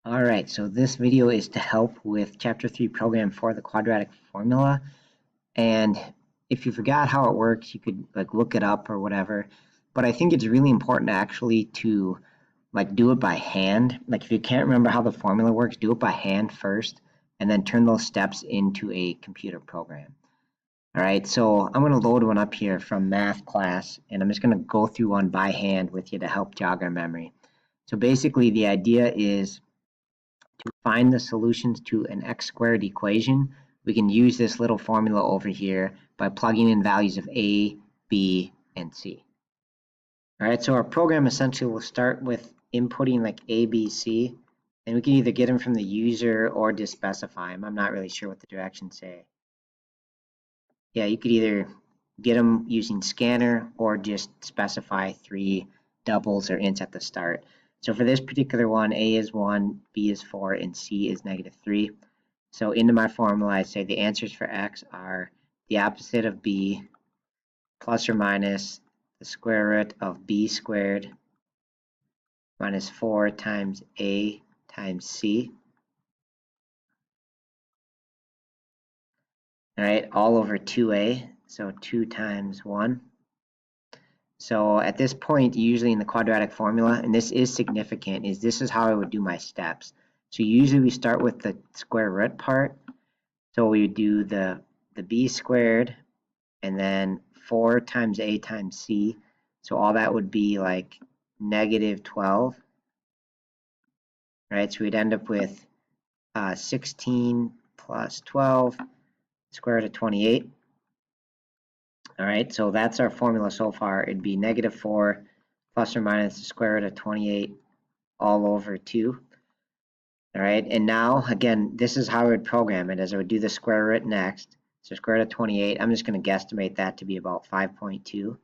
Alright, so this video is to help with Chapter 3 program for the quadratic formula. And if you forgot how it works, you could look it up or whatever. But I think it's really important actually to do it by hand. If you can't remember how the formula works, do it by hand first and then turn those steps into a computer program. Alright, so I'm going to load one up here from math class, and I'm just going to go through one by hand with you to help jog our memory. So basically the idea is to find the solutions to an x squared equation. We can use this little formula over here by plugging in values of a, b, and c. All right, so our program essentially will start with inputting a, b, c, and we can either get them from the user or just specify them. I'm not really sure what the directions say. Yeah, you could either get them using scanner or just specify 3 doubles or ints at the start. So for this particular one, A is 1, B is 4, and C is -3. So into my formula, I say the answers for X are the opposite of B plus or minus the square root of B squared minus 4 times A times C. All right, all over 2A, so 2 times 1. So at this point, usually in the quadratic formula, and this is significant, is this is how I would do my steps. So usually we start with the square root part. So we would do the b squared and then 4 times a times c. So all that would be like -12. Right, so we'd end up with 16 plus 12, square root of 28. All right, so that's our formula so far. It'd be -4 plus or minus the square root of 28 all over 2. All right, and now, again, this is how I would program it, as I would do the square root next. So square root of 28, I'm just going to guesstimate that to be about 5.2.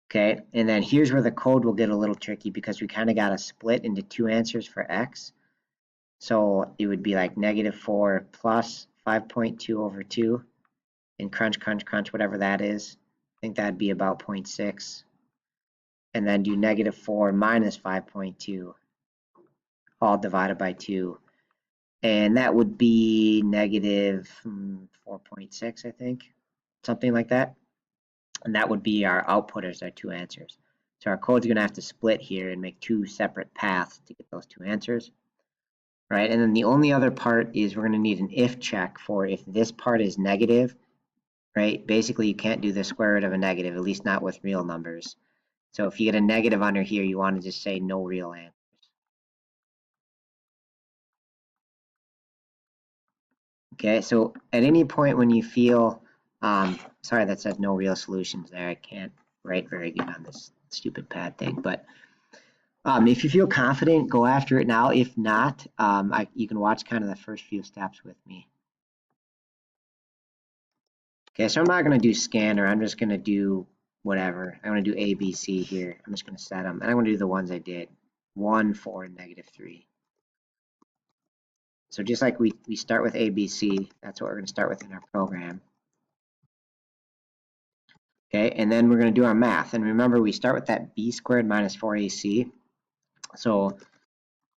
Okay, and then here's where the code will get a little tricky because we kind of got to split into 2 answers for x. So it would be like -4 plus 5.2 over 2. And crunch, crunch, crunch, whatever that is. I think that'd be about 0.6. And then do -4 minus 5.2, all divided by 2. And that would be -4.6, I think, something like that. And that would be our output as our 2 answers. So our code's going to have to split here and make 2 separate paths to get those 2 answers. Right, and then the only other part is we're going to need an if check for if this part is negative. Right? Basically, you can't do the square root of a negative, at least not with real numbers. So if you get a negative under here, you want to just say no real answers. Okay, so at any point when you feel, sorry that says no real solutions there. I can't write very good on this stupid pad thing, but if you feel confident, go after it now. If not, you can watch kind of the first few steps with me. Okay, so I'm not going to do scanner. I'm just going to do whatever. I'm going to do A, B, C here. I'm just going to set them. And I'm going to do the ones I did. 1, 4, and -3. So just like we start with A, B, C, that's what we're going to start with in our program. Okay, and then we're going to do our math. And remember, we start with that B squared minus 4AC. So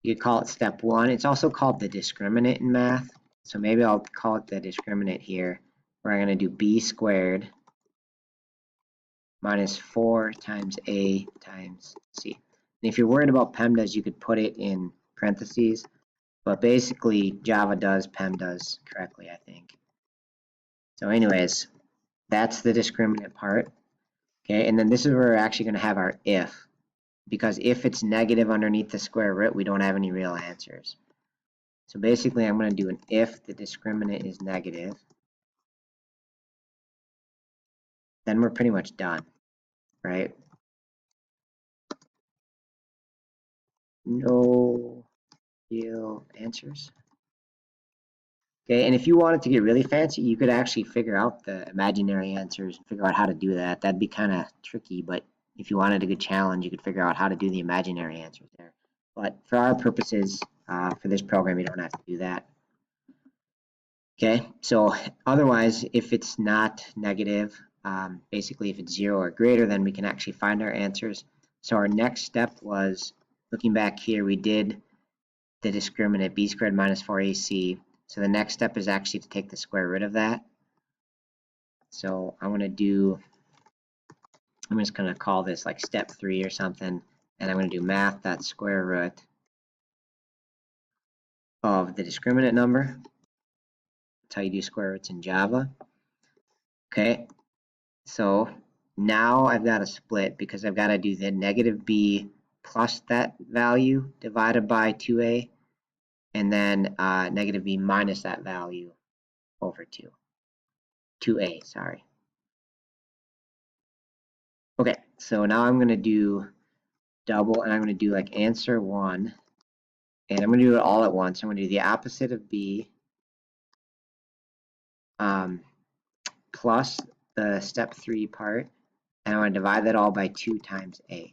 you could call it step 1. It's also called the discriminant in math. So maybe I'll call it the discriminant here, where I'm going to do B squared minus 4 times A times C. And if you're worried about PEMDAS, you could put it in parentheses, but basically Java does, PEM does correctly, I think. So anyways, that's the discriminant part. Okay, and then this is where we're actually going to have our if, because if it's negative underneath the square root, we don't have any real answers. So basically I'm going to do an if the discriminant is negative. Then we're pretty much done, right? No real answers. Okay, and if you wanted to get really fancy, you could actually figure out the imaginary answers and figure out how to do that. That'd be kind of tricky, but if you wanted a good challenge, you could figure out how to do the imaginary answers there. But for our purposes, for this program, you don't have to do that. Okay, so otherwise, if it's not negative, basically if it's 0 or greater, then we can actually find our answers. So our next step was looking back here, we did the discriminant b squared minus 4ac. So the next step is actually to take the square root of that. So I'm just going to call this like step 3 or something, and I'm going to do math.square root of the discriminant number. That's how you do square roots in Java. Okay, so now I've got to split because I've got to do the negative b plus that value divided by 2a, and then negative b minus that value over 2a, sorry. Okay, so now I'm going to do double, and I'm going to do like answer 1, and I'm going to do it all at once. I'm going to do the opposite of b plus the step 3 part, and I'm going to divide that all by 2 times a.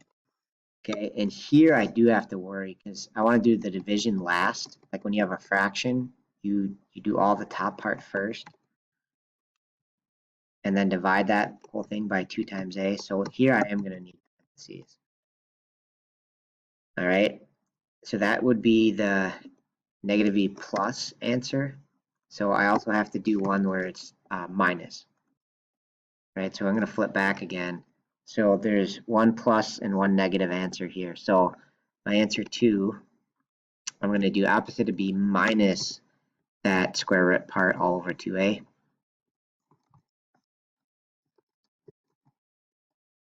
Okay, and here I do have to worry because I want to do the division last. Like when you have a fraction, you do all the top part first, and then divide that whole thing by 2 times a. So here I am going to need parentheses. All right, so that would be the negative e plus answer. So I also have to do one where it's minus. Right, so I'm going to flip back again. So there's one plus and one negative answer here. So my answer 2, I'm going to do opposite of b minus that square root part all over 2a.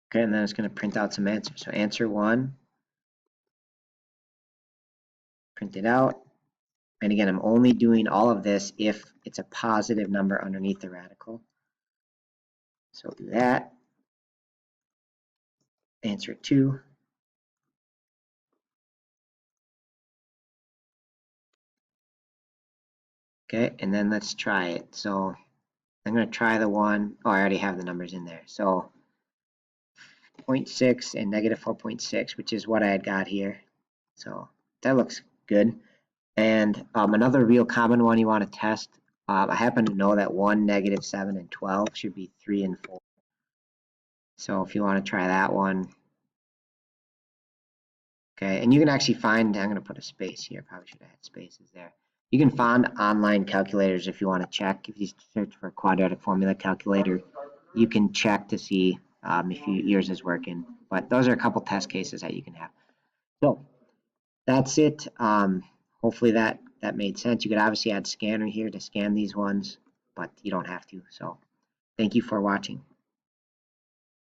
Okay, and then it's going to print out some answers. So answer 1, print it out. And again, I'm only doing all of this if it's a positive number underneath the radical. So we'll do that. Answer 2. Okay, and then let's try it. So I'm going to try the one, oh, I already have the numbers in there. So 0.6 and negative 4.6, which is what I had got here. So that looks good. And another real common one you want to test, I happen to know that 1, negative 7, and 12 should be 3 and 4. So if you want to try that one, okay, and you can actually find, I'm going to put a space here, probably should have had spaces there. You can find online calculators if you want to check. If you search for quadratic formula calculator, you can check to see if yours is working. But those are a couple test cases that you can have. So that's it. Hopefully that made sense. You could obviously add scanner here to scan these ones, but you don't have to. So thank you for watching.